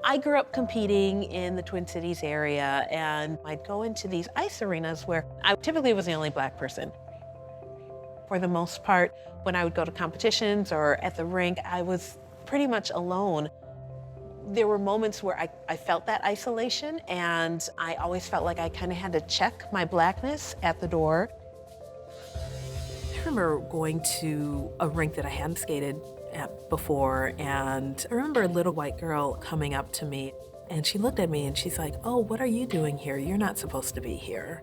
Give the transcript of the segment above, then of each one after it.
I grew up competing in the Twin Cities area, and I'd go into these ice arenas where I typically was the only Black person. For the most part, when I would go to competitions or at the rink, I was pretty much alone. There were moments where I felt that isolation, and I always felt like I kind of had to check my Blackness at the door. I remember going to a rink that I hadn't skated at before, and I remember a little white girl coming up to me, and she looked at me and she's like, "Oh, what are you doing here? You're not supposed to be here."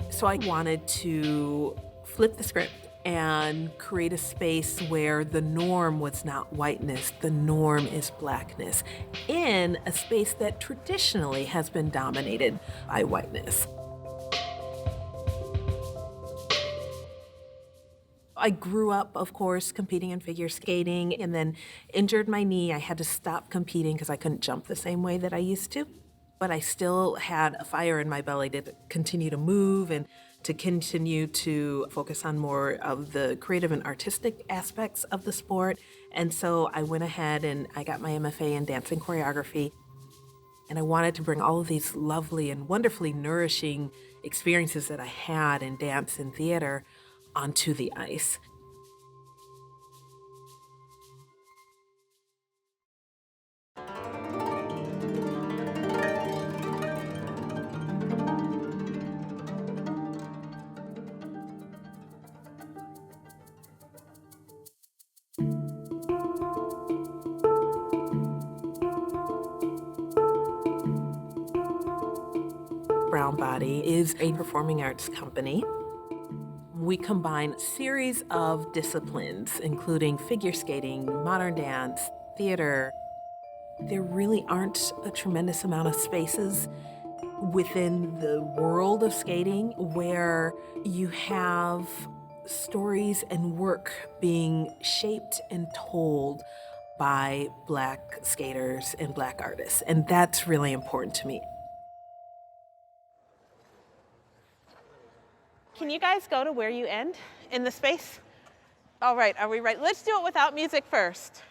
So I wanted to flip the script and create a space where the norm was not whiteness, the norm is Blackness, in a space that traditionally has been dominated by whiteness. I grew up, of course, competing in figure skating, and then injured my knee. I had to stop competing because I couldn't jump the same way that I used to. But I still had a fire in my belly to continue to move and to continue to focus on more of the creative and artistic aspects of the sport. And so I went ahead and I got my MFA in dance and choreography. And I wanted to bring all of these lovely and wonderfully nourishing experiences that I had in dance and theater onto the ice. Brownbody is a performing arts company. We combine a series of disciplines, including figure skating, modern dance, theater. There really aren't a tremendous amount of spaces within the world of skating where you have stories and work being shaped and told by Black skaters and Black artists, and that's really important to me. Can you guys go to where you end in the space? All right, are we ready? Let's do it without music first.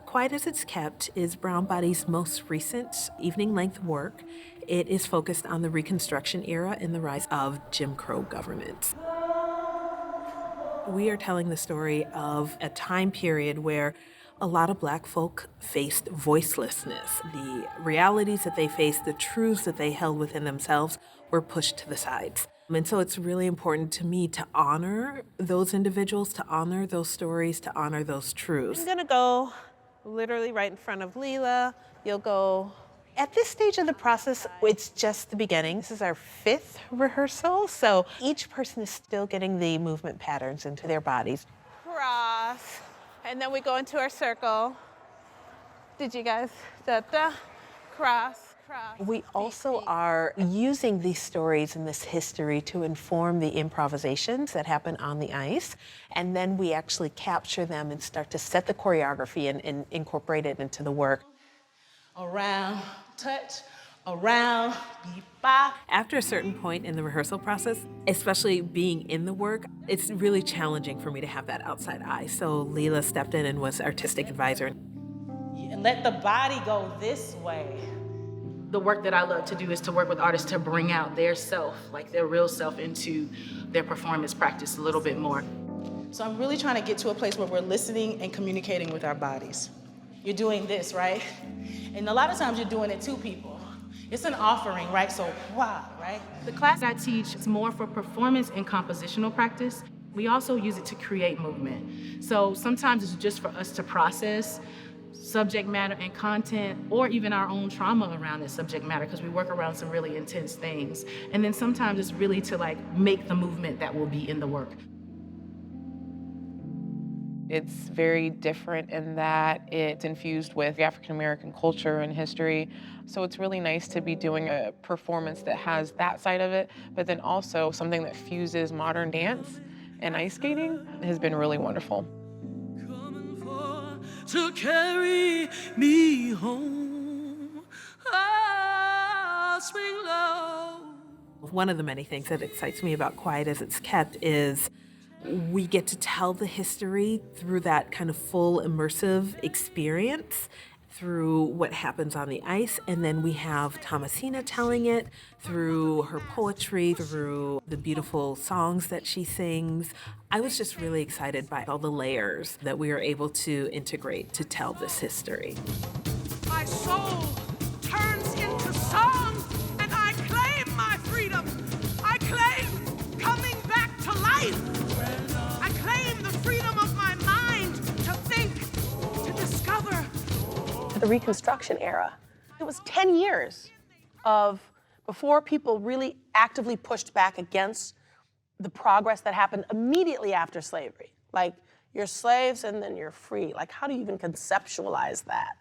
Quiet as It's Kept is Brownbody's most recent evening-length work. It is focused on the Reconstruction era and the rise of Jim Crow government. We are telling the story of a time period where a lot of Black folk faced voicelessness. The realities that they faced, the truths that they held within themselves were pushed to the sides. And so it's really important to me to honor those individuals, to honor those stories, to honor those truths. I'm gonna go literally right in front of Leela. You'll go. At this stage of the process, it's just the beginning. This is our 5th rehearsal, so each person is still getting the movement patterns into their bodies. Cross, and then we go into our circle. Did you guys? Da-da, cross, cross. We also are using these stories and this history to inform the improvisations that happen on the ice, and then we actually capture them and start to set the choreography and incorporate it into the work. Around, touch, around, beep-bop. After a certain point in the rehearsal process, especially being in the work, it's really challenging for me to have that outside eye. So Leela stepped in and was artistic advisor. And let the body go this way. The work that I love to do is to work with artists to bring out their self, like their real self, into their performance practice a little bit more. So I'm really trying to get to a place where we're listening and communicating with our bodies. You're doing this, right? And a lot of times you're doing it to people. It's an offering, right? So, wow, right? The class I teach is more for performance and compositional practice. We also use it to create movement. So sometimes it's just for us to process subject matter and content, or even our own trauma around this subject matter, because we work around some really intense things. And then sometimes it's really to make the movement that will be in the work. It's very different in that it's infused with African American culture and history. So it's really nice to be doing a performance that has that side of it, but then also something that fuses modern dance and ice skating has been really wonderful. To carry me home, swing low. One of the many things that excites me about Quiet as It's Kept is We get to tell the history through that kind of full immersive experience, through what happens on the ice, and then we have Thomasina telling it through her poetry, through the beautiful songs that she sings. I was just really excited by all the layers that we were able to integrate to tell this history. My soul turns into song, and I claim my freedom. I claim coming back to life. I claim the freedom of my mind to think, to discover. The Reconstruction era, it was 10 years of before people really actively pushed back against the progress that happened immediately after slavery. Like, you're slaves and then you're free. Like, how do you even conceptualize that?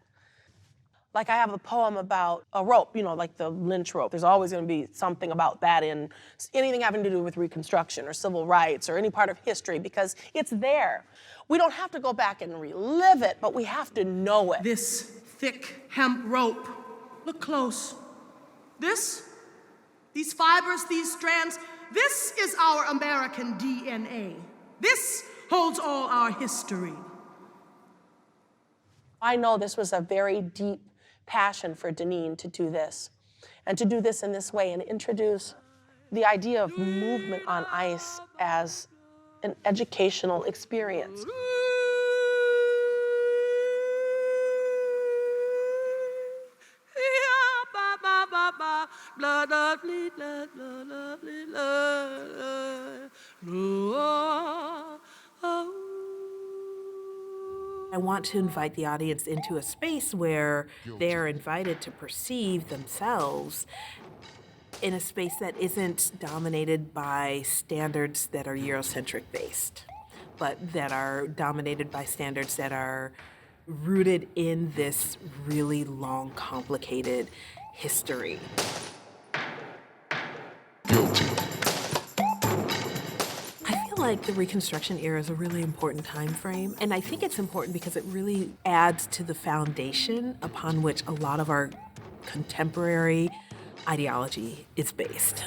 Like, I have a poem about a rope, you know, like the lynch rope. There's always going to be something about that in anything having to do with Reconstruction or civil rights or any part of history, because it's there. We don't have to go back and relive it, but we have to know it. This thick hemp rope, look close. These fibers, these strands, this is our American DNA. This holds all our history. I know this was a very deep passion for Deneen to do this, and to do this in this way and introduce the idea of movement on ice as an educational experience. I want to invite the audience into a space where they're invited to perceive themselves in a space that isn't dominated by standards that are Eurocentric based, but that are dominated by standards that are rooted in this really long, complicated history. I feel like the Reconstruction era is a really important time frame, and I think it's important because it really adds to the foundation upon which a lot of our contemporary ideology is based.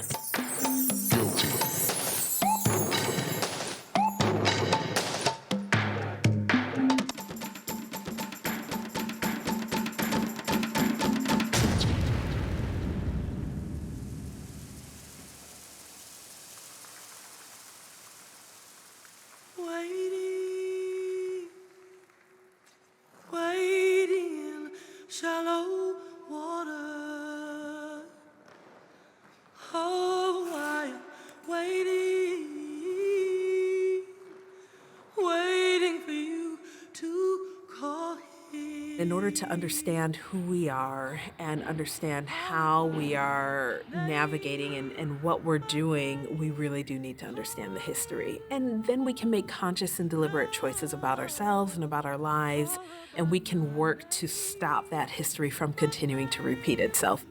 Waiting in shallow water. Oh, I am waiting for you to call him. In order to understand who we are and understand how we are navigating and what we're doing, we really do need to understand the history. And then we can make conscious and deliberate choices about ourselves and about our lives, and we can work to stop that history from continuing to repeat itself.